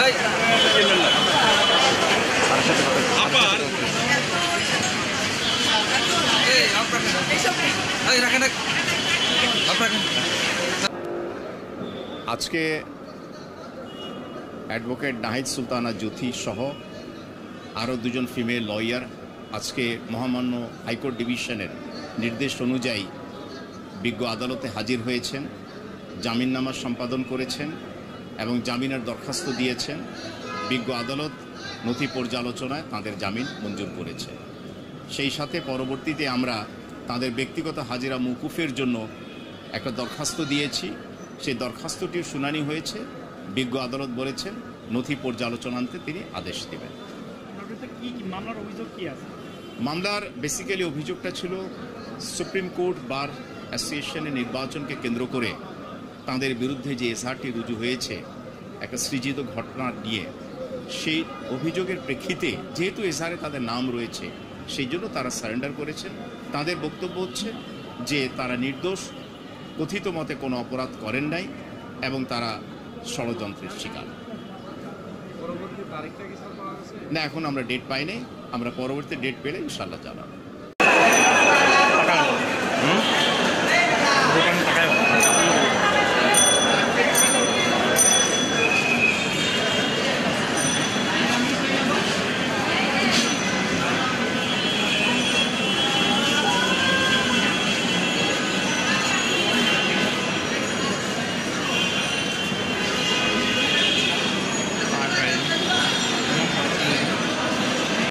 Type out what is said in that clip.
আজকে অ্যাডভোকেট নাহিদ সুলতানা জ্যোতি সহ আরও দুজন ফিমেল লয়ার আজকে মহামান্য হাইকোর্ট ডিভিশনের নির্দেশ অনুযায়ী বিজ্ঞ আদালতে হাজির হয়েছেন, জামিননামা সম্পাদন করেছেন এবং জামিনের দরখাস্ত দিয়েছেন। বিজ্ঞ আদালত নথি পর্যালোচনায় তাঁদের জামিন মঞ্জুর করেছে। সেই সাথে পরবর্তীতে আমরা তাঁদের ব্যক্তিগত হাজিরা মওকুফের জন্য একটা দরখাস্ত দিয়েছি। সেই দরখাস্তটির শুনানি হয়েছে। বিজ্ঞ আদালত বলেছেন নথি পর্যালোচনান্তে তিনি আদেশ দেবেন। মামলার বেসিক্যালি অভিযোগটা ছিল সুপ্রিম কোর্ট বার অ্যাসোসিয়েশনের নির্বাচনকে কেন্দ্র করে তাঁদের বিরুদ্ধে যে এসআরটি রুজু হয়েছে একটা সৃজিত ঘটনা নিয়ে, সেই অভিযোগের প্রেক্ষিতে যেহেতু এসআরে তাদের নাম রয়েছে সেই জন্য তারা সারেন্ডার করেছেন। তাদের বক্তব্য হচ্ছে যে তারা নির্দোষ, কথিত মতে কোনো অপরাধ করেন নাই এবং তারা ষড়যন্ত্রের শিকার। না, এখন আমরা ডেট পাই নাই। আমরা পরবর্তী ডেট পেলে ইনশাআল্লাহ জানাবো।